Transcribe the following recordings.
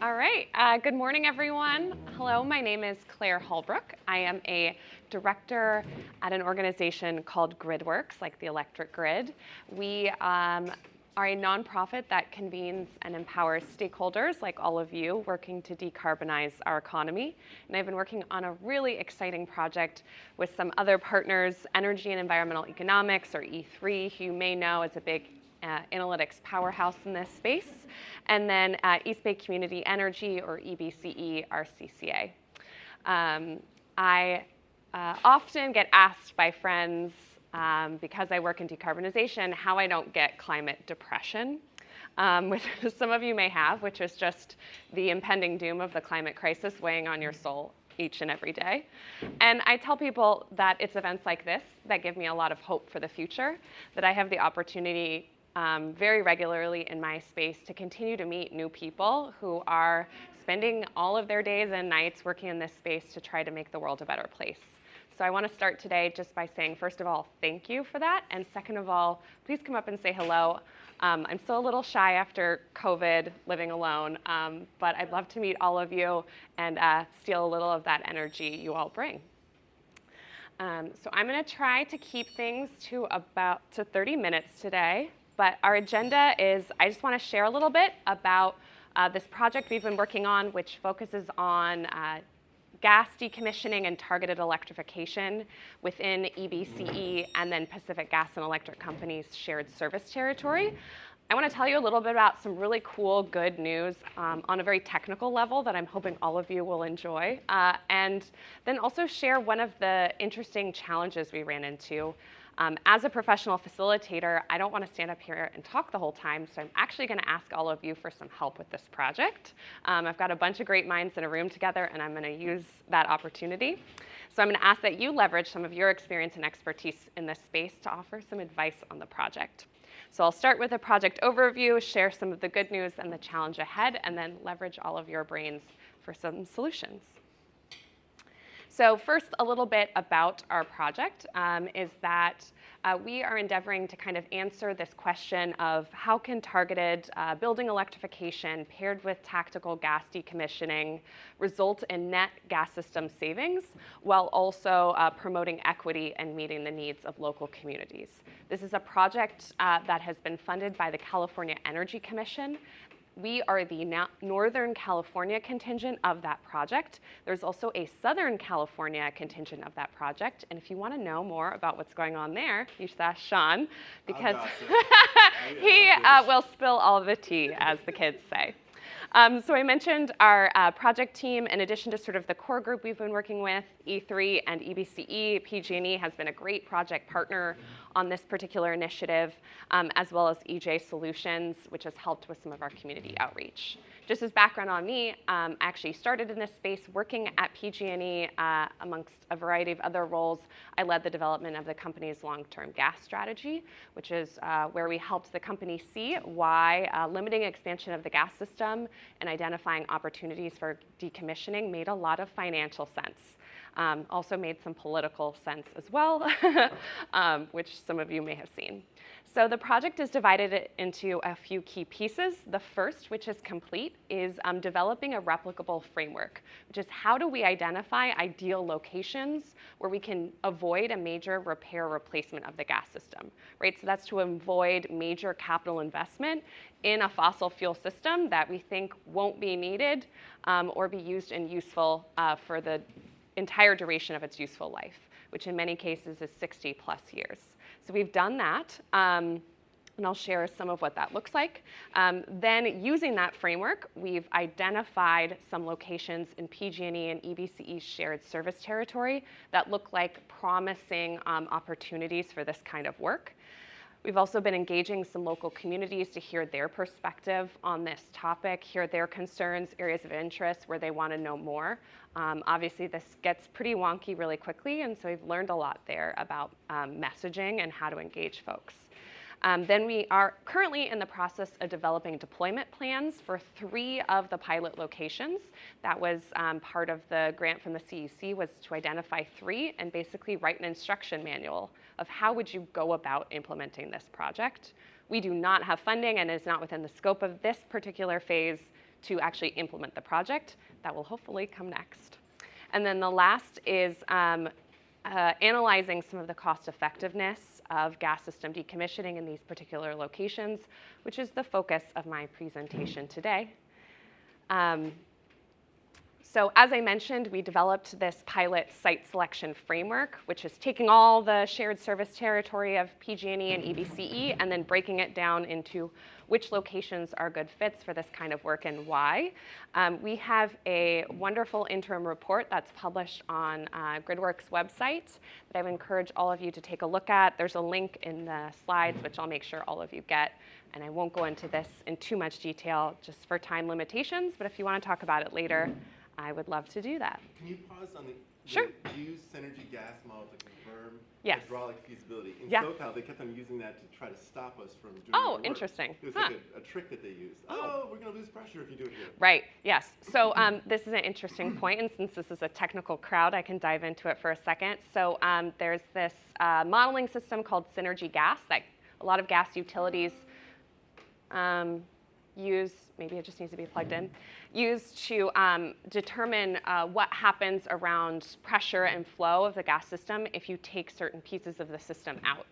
All right. Good morning, everyone. Hello, my name is Claire Holbrook. I am a director at an organization called GridWorks, like the electric grid. We are a nonprofit that convenes and empowers stakeholders like all of you working to decarbonize our economy. And I've been working on a really exciting project with some other partners, Energy and Environmental Economics, or E3, who you may know as a big analytics powerhouse in this space, and then East Bay Community Energy, or EBCE, our CCA. I often get asked by friends, because I work in decarbonization, how I don't get climate depression, which some of you may have, which is just the impending doom of the climate crisis weighing on your soul each and every day. And I tell people that it's events like this that give me a lot of hope for the future, that I have the opportunity very regularly in my space to continue to meet new people who are spending all of their days and nights working in this space to try to make the world a better place. So I want to start today just by saying, first of all, thank you for that. And second of all, please come up and say hello. I'm still a little shy after COVID, living alone, but I'd love to meet all of you and steal a little of that energy you all bring. So I'm going to try to keep things to about 30 minutes today. But our agenda is, I just want to share a little bit about this project we've been working on, which focuses on gas decommissioning and targeted electrification within EBCE and then Pacific Gas and Electric Company's shared service territory. I want to tell you a little bit about some really cool, good news on a very technical level that I'm hoping all of you will enjoy, and then also share one of the interesting challenges we ran into. As a professional facilitator, I don't want to stand up here and talk the whole time, so I'm actually going to ask all of you for some help with this project. I've got a bunch of great minds in a room together, and I'm going to use that opportunity. So I'm going to ask that you leverage some of your experience and expertise in this space to offer some advice on the project. So I'll start with a project overview, share some of the good news and the challenge ahead, and then leverage all of your brains for some solutions. So first, a little bit about our project is that we are endeavoring to kind of answer this question of how can targeted building electrification paired with tactical gas decommissioning result in net gas system savings while also promoting equity and meeting the needs of local communities. This is a project that has been funded by the California Energy Commission. We are the Northern California contingent of that project. There's also a Southern California contingent of that project. And if you want to know more about what's going on there, you should ask Sean, because he will spill all the tea, as the kids say. So I mentioned our project team. In addition to sort of the core group we've been working with, E3 and EBCE, PG&E has been a great project partner on this particular initiative, as well as EJ Solutions, which has helped with some of our community outreach. Just as background on me, I actually started in this space working at PG&E amongst a variety of other roles. I led the development of the company's long-term gas strategy, which is where we helped the company see why limiting expansion of the gas system and identifying opportunities for decommissioning made a lot of financial sense. Also made some political sense as well, which some of you may have seen. So the project is divided into a few key pieces. The first, which is complete, is developing a replicable framework, which is how do we identify ideal locations where we can avoid a major repair replacement of the gas system, right? So that's to avoid major capital investment in a fossil fuel system that we think won't be needed or be used and useful for the entire duration of its useful life, which in many cases is 60 plus years. So we've done that, and I'll share some of what that looks like. Then using that framework, we've identified some locations in PG&E and EBCE's shared service territory that look like promising opportunities for this kind of work. We've also been engaging some local communities to hear their perspective on this topic, hear their concerns, areas of interest where they want to know more. Obviously, this gets pretty wonky really quickly, and so we've learned a lot there about messaging and how to engage folks. Then we are currently in the process of developing deployment plans for 3 of the pilot locations. That was part of the grant from the CEC, was to identify 3 and basically write an instruction manual of how would you go about implementing this project. We do not have funding, and it is not within the scope of this particular phase to actually implement the project. That will hopefully come next. And then the last is analyzing some of the cost effectiveness of gas system decommissioning in these particular locations, which is the focus of my presentation today. So as I mentioned, we developed this pilot site selection framework, which is taking all the shared service territory of PG&E and EBCE and then breaking it down into which locations are good fits for this kind of work and why. We have a wonderful interim report that's published on GridWorks' website that I would encourage all of you to take a look at. There's a link in the slides, which I'll make sure all of you get. And I won't go into this in too much detail just for time limitations, but if you want to talk about it later, I would love to do that. Can you pause on the Sure. use synergy gas model to confirm Yes. hydraulic feasibility? In Yeah. SoCal, they kept on using that to try to stop us from doing Oh, the work. interesting. It was Huh. like a trick that they used. Oh. Oh, we're going to lose pressure if you do it here. Right, yes. So this is an interesting point, and since this is a technical crowd, I can dive into it for a second. So there's this modeling system called Synergy Gas that a lot of gas utilities use, maybe it just needs to be plugged in, used to determine what happens around pressure and flow of the gas system if you take certain pieces of the system out.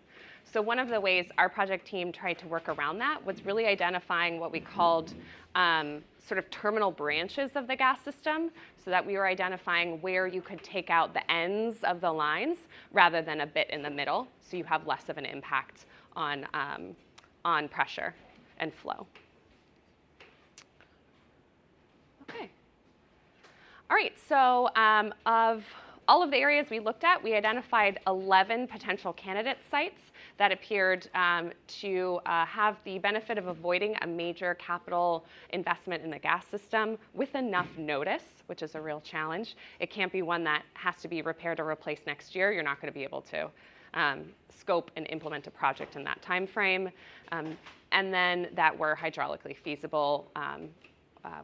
So one of the ways our project team tried to work around that was really identifying what we called sort of terminal branches of the gas system, so that we were identifying where you could take out the ends of the lines rather than a bit in the middle, so you have less of an impact on pressure and flow. Okay. All right, so of all of the areas we looked at, we identified 11 potential candidate sites that appeared to have the benefit of avoiding a major capital investment in the gas system with enough notice, which is a real challenge. It can't be one that has to be repaired or replaced next year. You're not going to be able to scope and implement a project in that time frame. And then that were hydraulically feasible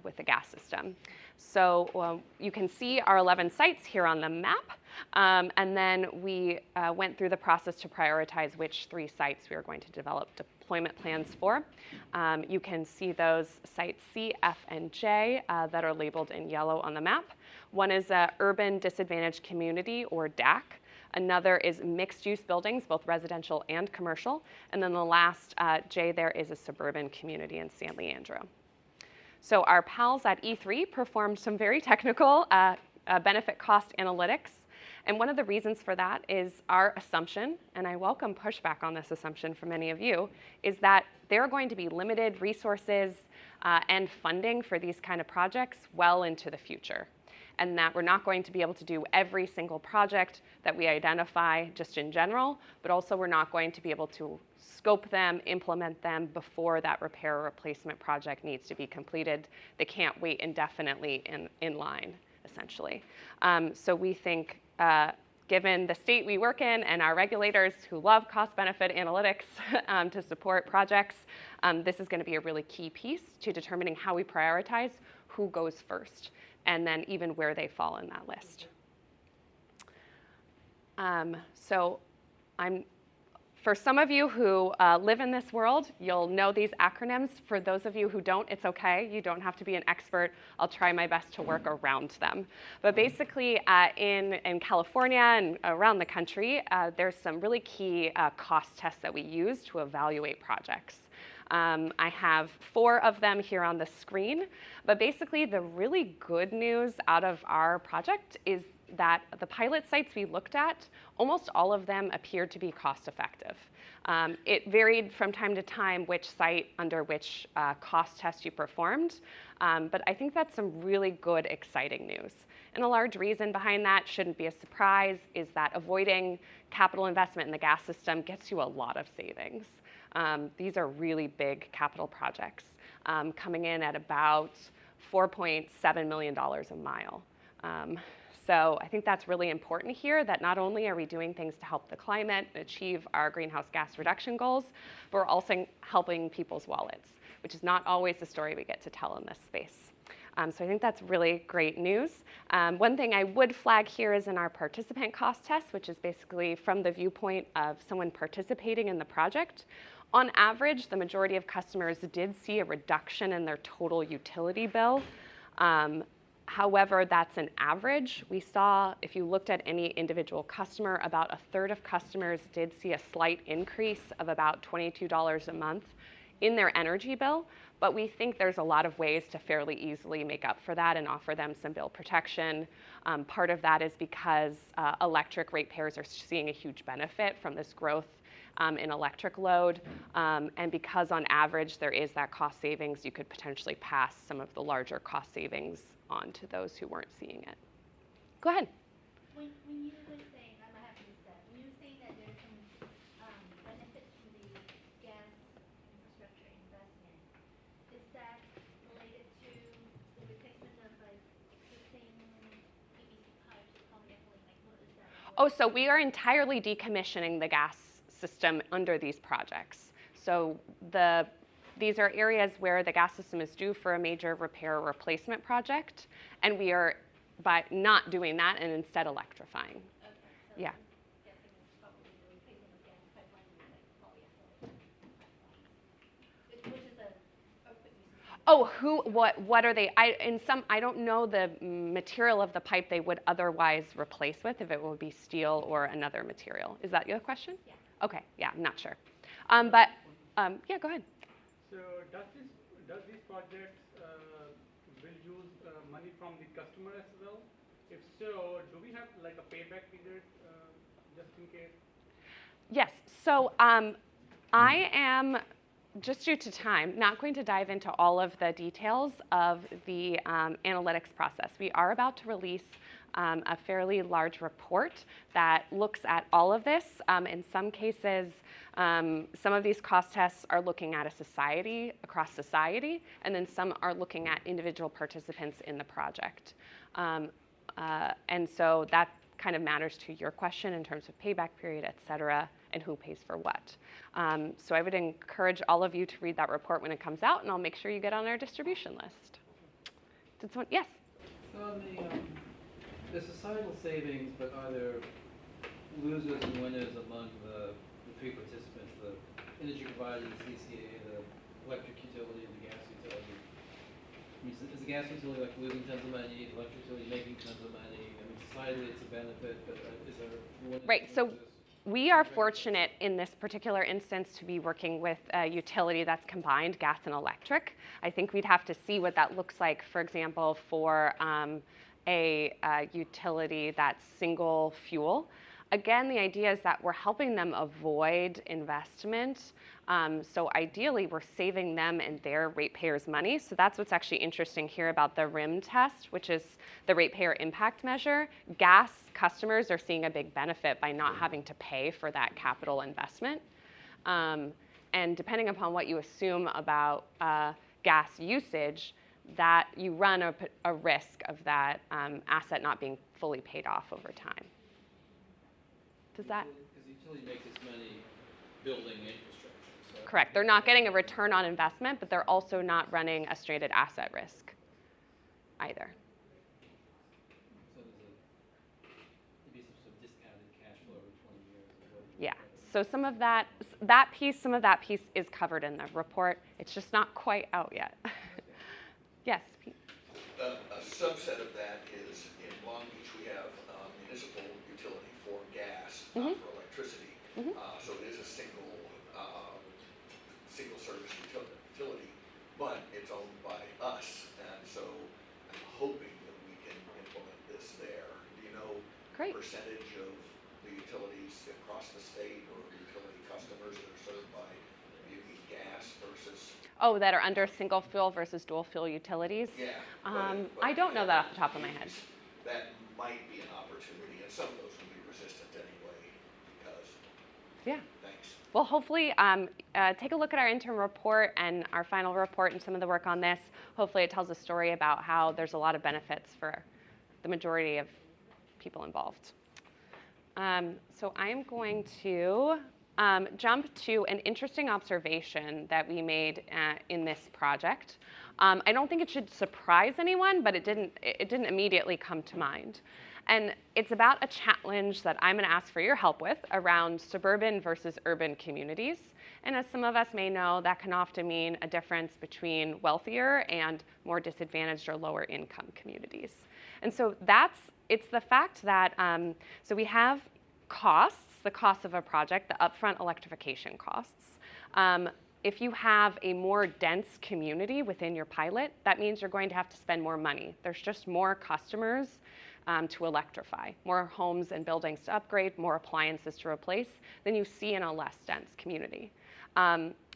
with the gas system. So you can see our 11 sites here on the map. And then we went through the process to prioritize which 3 sites we are going to develop deployment plans for. You can see those sites C, F, and J that are labeled in yellow on the map. One is a urban disadvantaged community, or DAC. Another is mixed-use buildings, both residential and commercial. And then the last J there is a suburban community in San Leandro. So our pals at E3 performed some very technical benefit cost analytics. And one of the reasons for that is our assumption, and I welcome pushback on this assumption from many of you, is that there are going to be limited resources and funding for these kind of projects well into the future. And that we're not going to be able to do every single project that we identify just in general, but also we're not going to be able to scope them, implement them before that repair or replacement project needs to be completed. They can't wait indefinitely in line, essentially. So we think, given the state we work in and our regulators who love cost-benefit analytics to support projects, this is going to be a really key piece to determining how we prioritize who goes first, and then even where they fall in that list. For some of you who live in this world, you'll know these acronyms. For those of you who don't, it's okay. You don't have to be an expert. I'll try my best to work around them. But basically, in California and around the country, there's some really key cost tests that we use to evaluate projects. I have 4 of them here on the screen, but basically the really good news out of our project is that the pilot sites we looked at, almost all of them appeared to be cost effective. It varied from time to time which site under which cost test you performed, but I think that's some really good, exciting news. And a large reason behind that, shouldn't be a surprise, is that avoiding capital investment in the gas system gets you a lot of savings. These are really big capital projects, coming in at about $4.7 million a mile. So I think that's really important here, that not only are we doing things to help the climate and achieve our greenhouse gas reduction goals, but we're also helping people's wallets, which is not always the story we get to tell in this space. So I think that's really great news. One thing I would flag here is in our participant cost test, which is basically from the viewpoint of someone participating in the project. On average, the majority of customers did see a reduction in their total utility bill. However, that's an average. We saw, if you looked at any individual customer, about a third of customers did see a slight increase of about $22 a month in their energy bill, but we think there's a lot of ways to fairly easily make up for that and offer them some bill protection. Part of that is because electric ratepayers are seeing a huge benefit from this growth in electric load, and because on average there is that cost savings, you could potentially pass some of the larger cost savings on to those who weren't seeing it. Go ahead. When you were saying, I'm gonna have to step. When you were saying that there's some benefits from the gas infrastructure investment, is that related to the replacement of like existing PVC pipes or polyethylene? Like what is that? Oh, so we are entirely decommissioning the gas system under these projects. So these are areas where the gas system is due for a major repair or replacement project, and we are by not doing that and instead electrifying. Okay, so Yeah. I'm guessing it's probably the replacement of gas pipelines with like polyethylene pipelines, which is a quick use. Oh, what are they? I don't know the material of the pipe they would otherwise replace with, if it would be steel or another material. Is that your question? Yeah. Okay, yeah, I'm not sure. Yeah, go ahead. So does these projects will use money from the customer as well? If so, do we have like a payback period just in case? Yes, so I am, just due to time, not going to dive into all of the details of the analytics process. We are about to release a fairly large report that looks at all of this. In some cases, some of these cost tests are looking at a society, across society, and then some are looking at individual participants in the project. And so that kind of matters to your question in terms of payback period, et cetera, and who pays for what. So I would encourage all of you to read that report when it comes out, and I'll make sure you get on our distribution list. Did someone, yes? So on the societal savings, but are there losers and winners among the three participants, the energy provider, the CCA, the electric utility, and the gas utility? I mean, is the gas utility like losing tons of money, the electric utility making tons of money? I mean, societally it's a benefit, but is there winners Right, and so losers? we are fortunate in this particular instance to be working with a utility that's combined gas and electric. I think we'd have to see what that looks like, for example, for a utility that's single fuel. Again, the idea is that we're helping them avoid investment. So ideally, we're saving them and their ratepayers money. So that's what's actually interesting here about the RIM test, which is the ratepayer impact measure. Gas customers are seeing a big benefit by not having to pay for that capital investment. And depending upon what you assume about gas usage, that you run a risk of that asset not being fully paid off over time. Does that? Because the utility makes its money building infrastructure. So Correct. They're not getting a return on investment, but they're also not running a stranded asset risk either. So there'd be some discounted cash flow over 20 years. Yeah. So some of that piece is covered in the report. It's just not quite out yet. Yes, Pete. A subset of that is in Long Beach, we have municipal utility for gas, not for electricity. So it is a single service utility, but it's owned by us. And so I'm hoping that we can implement this there. Do you know Great. percentage of the utilities across the state or utility customers that are served by maybe gas versus? Oh, that are under single fuel versus dual fuel utilities? Yeah. I don't know that off the top of my head. That might be an opportunity, and some of those will be resistant anyway because. Yeah. Thanks. Well, hopefully, take a look at our interim report and our final report and some of the work on this. Hopefully it tells a story about how there's a lot of benefits for the majority of people involved. So I am going to jump to an interesting observation that we made in this project. I don't think it should surprise anyone, but it didn't immediately come to mind. And it's about a challenge that I'm going to ask for your help with around suburban versus urban communities And as some of us may know, that can often mean a difference between wealthier and more disadvantaged or lower income communities. And so it's the fact that, so we have costs, the cost of a project, the upfront electrification costs. If you have a more dense community within your pilot, that means you're going to have to spend more money. There's just more customers to electrify, more homes and buildings to upgrade, more appliances to replace than you see in a less dense community.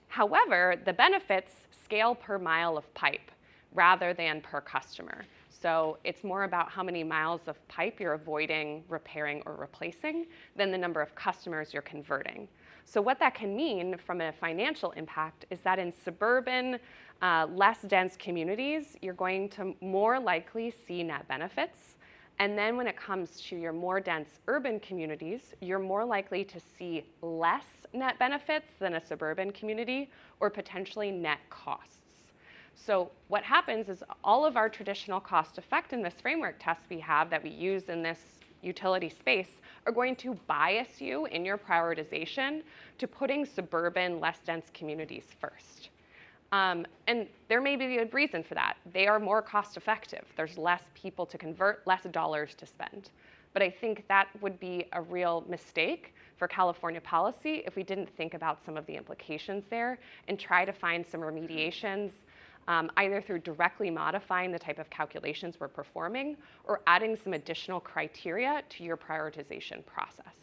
However, the benefits scale per mile of pipe rather than per customer. So it's more about how many miles of pipe you're avoiding, repairing, or replacing than the number of customers you're converting. So what that can mean from a financial impact is that in suburban, less dense communities, you're going to more likely see net benefits. And then when it comes to your more dense urban communities, you're more likely to see less net benefits than a suburban community, or potentially net costs. So what happens is all of our traditional cost effectiveness framework tests we have that we use in this utility space are going to bias you in your prioritization to putting suburban, less dense communities first. And there may be a reason for that. They are more cost effective. There's less people to convert, less dollars to spend. But I think that would be a real mistake for California policy if we didn't think about some of the implications there and try to find some remediations, either through directly modifying the type of calculations we're performing or adding some additional criteria to your prioritization process.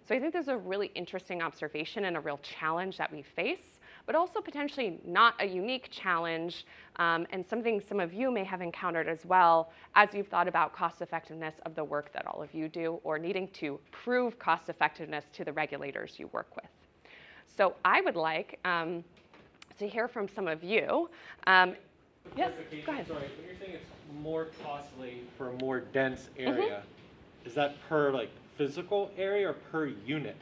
So I think there's a really interesting observation and a real challenge that we face, but also potentially not a unique challenge, and something some of you may have encountered as well as you've thought about cost effectiveness of the work that all of you do, or needing to prove cost effectiveness to the regulators you work with. So I would like to hear from some of you. Yes, go ahead. Sorry, when you're saying it's more costly for a more dense area, is that per like physical area or per unit,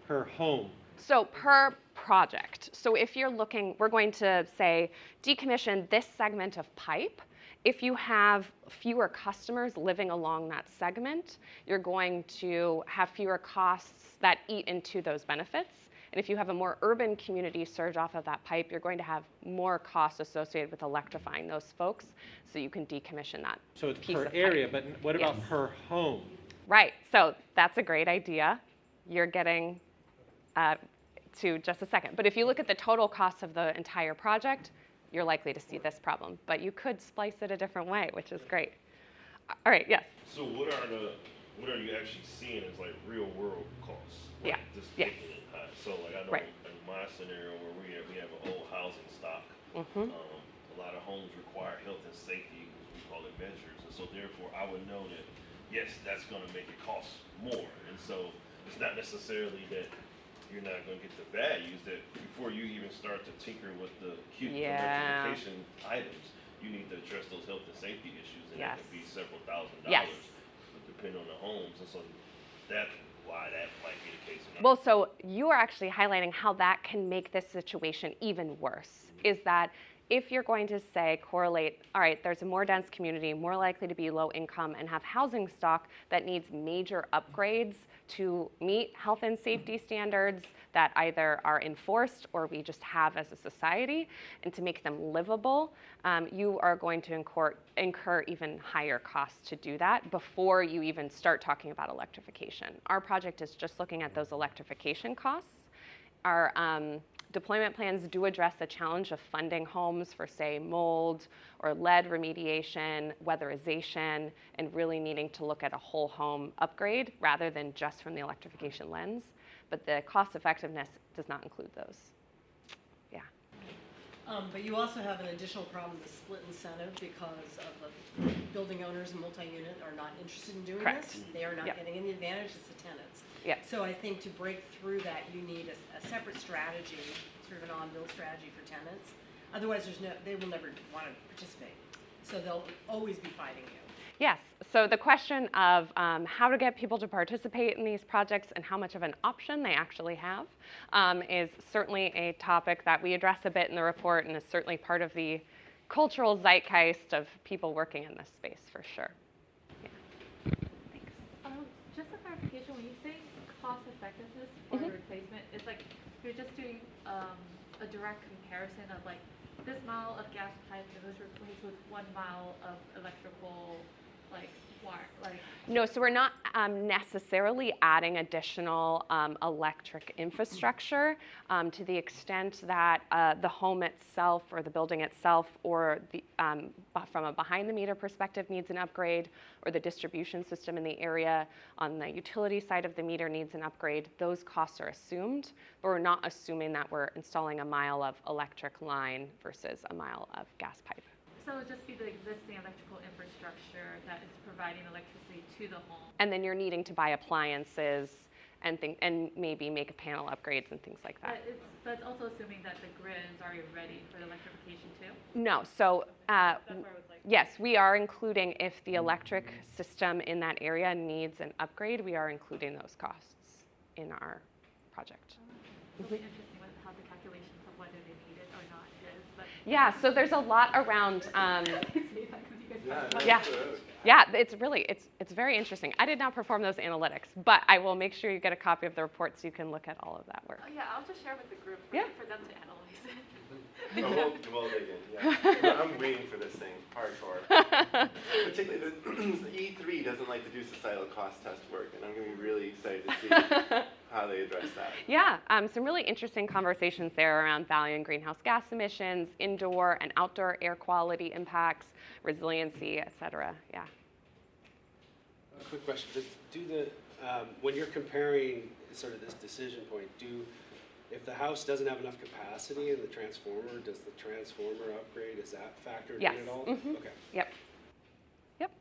per home? So per project. So if you're looking, we're going to say decommission this segment of pipe. If you have fewer customers living along that segment, you're going to have fewer costs that eat into those benefits. And if you have a more urban community surge off of that pipe, you're going to have more costs associated with electrifying those folks, so you can decommission that. So it's piece per of area, pipe. but what about per home? Right, so that's a great idea. You're getting to just a second. But if you look at the total cost of the entire project, you're likely to see this problem. But you could splice it a different way, which is great. All right, yes. So what are you actually seeing as like real world costs? Like Yeah. Just Yes. taking it high. So like I know Right. in my scenario where we have an old housing stock, a lot of homes require health and safety, we call it measures, and so therefore I would know that yes, that's going to make it cost more, and so it's not necessarily that you're not going to get the values that before you even start to tinker with the cute Yeah. electrification items, you need to address those health and safety issues, and Yes. that could be several $1,000s. Yes. Depending on the homes, and so that's why that might be the case. Well, so you are actually highlighting how that can make this situation even worse, is that if you're going to say correlate, all right, there's a more dense community, more likely to be low income and have housing stock that needs major upgrades to meet health and safety standards that either are enforced or we just have as a society, and to make them livable, you are going to incur even higher costs to do that before you even start talking about electrification. Our project is just looking at those electrification costs. Our deployment plans do address the challenge of funding homes for, say, mold or lead remediation, weatherization, and really needing to look at a whole home upgrade rather than just from the electrification lens. But the cost effectiveness does not include those. Yeah. But you also have an additional problem, the split incentive, because of the building owners and multi-unit are not interested in doing Correct. this. They are not Yep. getting any advantage, it's the tenants. Yeah. So I think to break through that, you need a separate strategy, sort of an on-bill strategy for tenants. Otherwise, they will never want to participate. So they'll always be fighting you. Yes, so the question of how to get people to participate in these projects and how much of an option they actually have is certainly a topic that we address a bit in the report, and is certainly part of the cultural zeitgeist of people working in this space, for sure. Yeah. Thanks. Just a clarification, when you say cost effectiveness for the replacement, it's like you're just doing a direct comparison of like this mile of gas pipe that was replaced with 1 mile of electrical like wire, like. No, so we're not necessarily adding additional electric infrastructure to the extent that the home itself or the building itself or the, from a behind-the-meter perspective needs an upgrade, or the distribution system in the area on the utility side of the meter needs an upgrade. Those costs are assumed, but we're not assuming that we're installing a mile of electric line versus a mile of gas pipe. So it would just be the existing electrical infrastructure that is providing electricity to the home. And then you're needing to buy appliances and maybe make panel upgrades and things like that. But it's also assuming that the grid is already ready for the electrification too? No, so That's where I was like. yes, we are including, if the electric system in that area needs an upgrade, we are including those costs in our project. It'll be interesting how the calculations of whether they need it or not is, but. Yeah, so there's a lot around, Yeah. yeah, it's very interesting. I did not perform those analytics, but I will make sure you get a copy of the report so you can look at all of that work. Oh, yeah, I'll just share with the group for them to analyze it. Oh, we'll dig in, yeah. I'm waiting for this thing, hardcore. Particularly, the E3 doesn't like to do societal cost test work, and I'm going to be really excited to see how they address that. Yeah, some really interesting conversations there around valuing greenhouse gas emissions, indoor and outdoor air quality impacts, resiliency, et cetera. Yeah. A quick question: when you're comparing sort of this decision point, if the house doesn't have enough capacity in the transformer, does the transformer upgrade, is that factored Yes. in at all? Mm-hmm. Okay. Yep.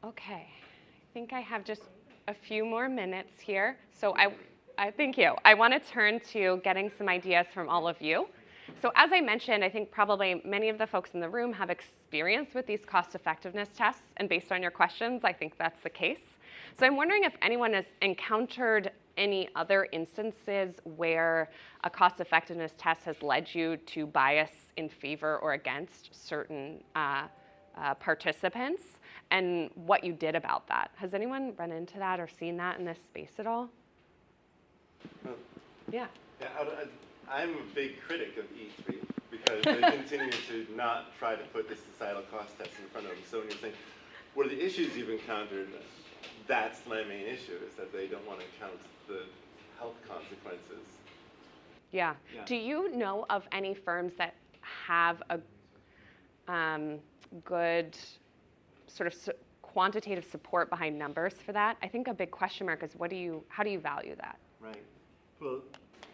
Okay, I think I have just a few more minutes here. So I thank you. I want to turn to getting some ideas from all of you. So as I mentioned, I think probably many of the folks in the room have experience with these cost effectiveness tests, and based on your questions, I think that's the case. So I'm wondering if anyone has encountered any other instances where a cost effectiveness test has led you to bias in favor or against certain participants, and what you did about that. Has anyone run into that or seen that in this space at all? Yeah. Yeah, I'm a big critic of E3 because they continue to not try to put the societal cost test in front of them. So when you're saying, what are the issues you've encountered, that's my main issue, is that they don't want to count the health consequences. Yeah. Do you know of any firms that have a good sort of quantitative support behind numbers for that? I think a big question mark is how do you value that? Right. Well,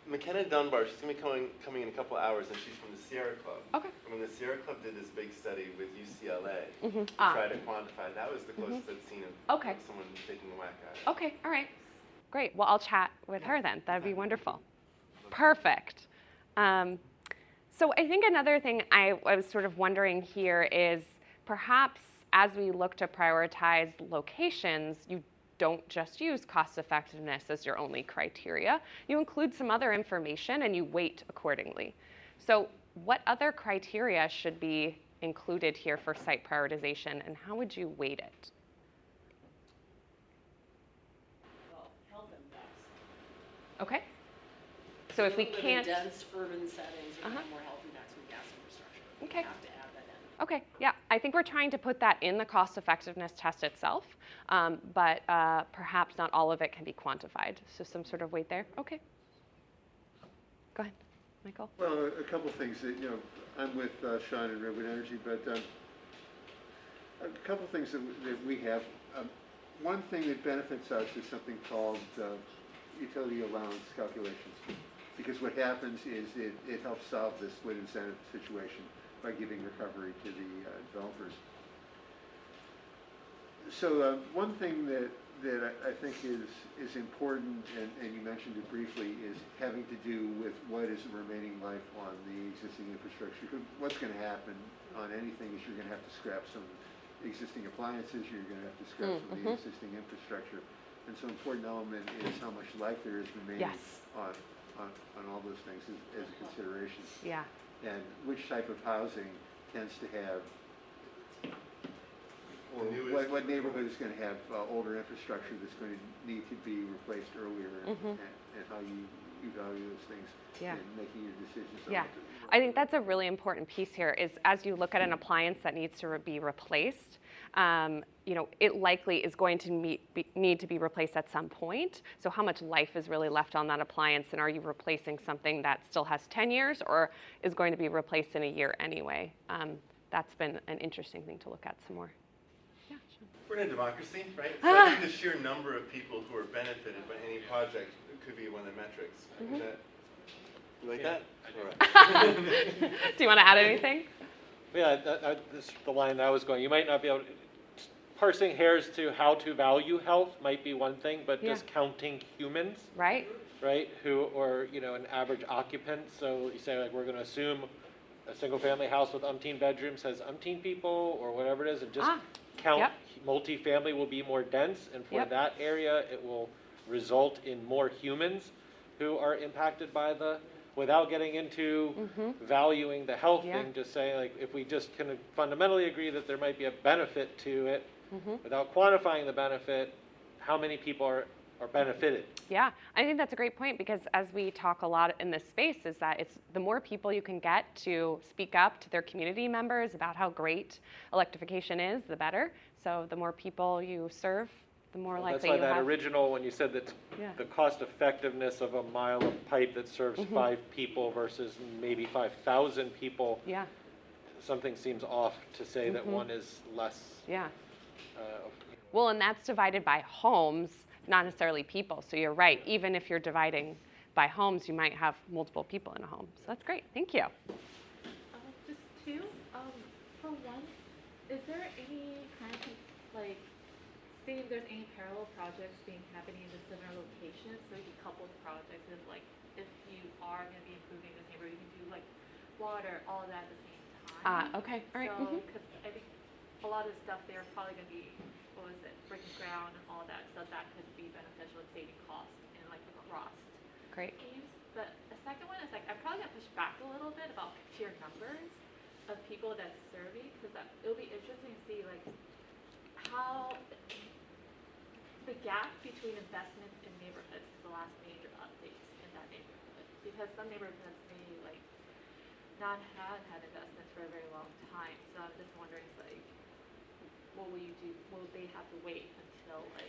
McKenna Dunbar, she's going to be coming in a couple hours, and she's from the Sierra Club. Okay. And when the Sierra Club did this big study with UCLA Mm-hmm. to try to quantify, that was the closest I'd seen of someone taking a whack at it. Okay, all right. Great. Well, I'll chat with her then. That'd be wonderful. Perfect. So I think another thing I was sort of wondering here is perhaps as we look to prioritize locations, you don't just use cost effectiveness as your only criteria. You include some other information and you weight accordingly. So what other criteria should be included here for site prioritization, and how would you weight it? Well, health impacts. Okay. So if we live in can't, dense urban settings, you're gonna have more health impacts with gas infrastructure. Okay. You have to add that in. okay, yeah, I think we're trying to put that in the cost effectiveness test itself, but perhaps not all of it can be quantified. So some sort of weight there. Okay. Go ahead, Michael. Well, a couple things that, I'm with Sean and Redwood Energy, but a couple things that we have. One thing that benefits us is something called utility allowance calculations. Because what happens is it helps solve this split incentive situation by giving recovery to the developers. So one thing that I think is important, and you mentioned it briefly, is having to do with what is the remaining life on the existing infrastructure. What's going to happen on anything is you're going to have to scrap some existing appliances, you're going to have to scrap some of the existing infrastructure. And so an important element is how much life there is remaining on all those things as a consideration. Yeah. And which type of housing tends to have, or what neighborhood is going to have older infrastructure that's going to need to be replaced earlier, and how you you value those things Yeah. in making your decisions. on Yeah, what to- I think that's a really important piece here is as you look at an appliance that needs to be replaced, it likely is going to need to be replaced at some point. So how much life is really left on that appliance, and are you replacing something that still has 10 years or is going to be replaced in a year anyway? That's been an interesting thing to look at some more. Yeah, sure. We're in a democracy, right? So I think the sheer number of people who are benefited by any project could be one of the metrics. Mm-hmm. Is that, you like that? All right. Do you want to add anything? Yeah, this is the line that I was going. You might not be able to, parsing hairs to how to value health might be one thing, but Yeah. just counting humans, Right? right, or an average occupant. So you say, like, we're going to assume a single-family house with umpteen bedrooms has umpteen people or whatever it is, and just count. Yep. Multifamily will be more dense, and for Yep. that area, it will result in more humans who are impacted by without getting into valuing the health Yeah. thing, just saying, like, if we just kind of fundamentally agree that there might be a benefit to it, without quantifying the benefit, how many people are benefited? Yeah, I think that's a great point because as we talk a lot in this space is that it's the more people you can get to speak up to their community members about how great electrification is, the better. So the more people you serve, the more That's likely why you that have. original, when you said that Yeah. the cost effectiveness of a mile of pipe that serves 5 people versus maybe 5,000 people, Yeah, something seems off to say that one is less. yeah. Well, and that's divided by homes, not necessarily people. So you're right. Even if you're dividing by homes, you might have multiple people in a home. So that's great. Thank you. Just two. For one, is there any kind of like, say if there's any parallel projects happening in the similar locations, so you can couple the projects if like if you are going to be improving this neighborhood, you can do like water, all of that at the same time. Okay. All right. So, because I think a lot of the stuff there are probably going to be, breaking ground and all that, so that could be beneficial in saving costs and like across Great. schemes. But the second one is like, I'm probably going to push back a little bit about sheer numbers of people that survey, because it'll be interesting to see like how the gap between investments in neighborhoods is the last major updates in that neighborhood. Because some neighborhoods may like not have had investments for a very long time. So I'm just wondering, like, what will you do? Will they have to wait until like,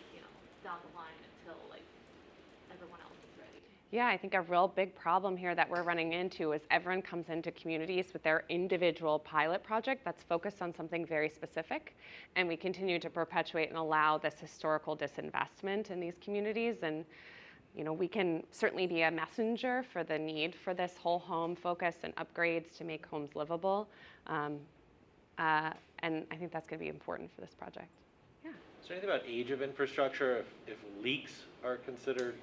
down the line until like everyone else is ready? Yeah, I think a real big problem here that we're running into is everyone comes into communities with their individual pilot project that's focused on something very specific, and we continue to perpetuate and allow this historical disinvestment in these communities. And we can certainly be a messenger for the need for this whole home focus and upgrades to make homes livable. And I think that's going to be important for this project. Yeah. Is there anything about age of infrastructure, if leaks are considered?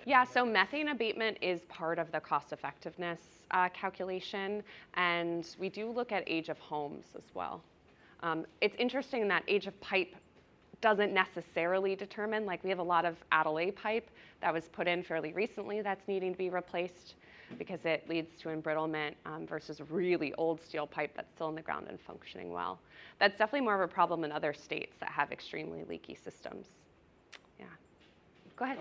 Yeah, so methane abatement is part of the cost effectiveness calculation, and we do look at age of homes as well. It's interesting that age of pipe doesn't necessarily determine, like we have a lot of Adelaide pipe that was put in fairly recently that's needing to be replaced because it leads to embrittlement versus really old steel pipe that's still in the ground and functioning well. That's definitely more of a problem in other states that have extremely leaky systems. Yeah. Go ahead.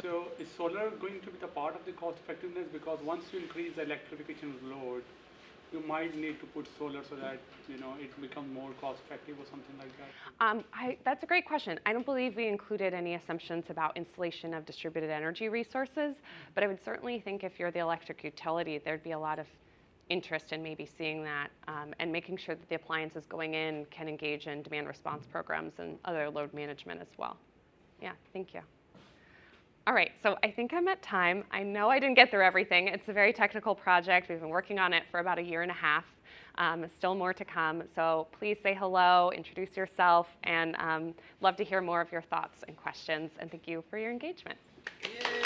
So is solar going to be the part of the cost effectiveness? Because once you increase the electrification load, you might need to put solar so that it becomes more cost effective or something like that. That's a great question. I don't believe we included any assumptions about installation of distributed energy resources, but I would certainly think if you're the electric utility, there'd be a lot of interest in maybe seeing that and making sure that the appliances going in can engage in demand response programs and other load management as well. Yeah, thank you. All right, so I think I'm at time. I know I didn't get through everything. It's a very technical project. We've been working on it for about a year and a half. Still more to come. So please say hello, introduce yourself, and love to hear more of your thoughts and questions. And thank you for your engagement. Yay!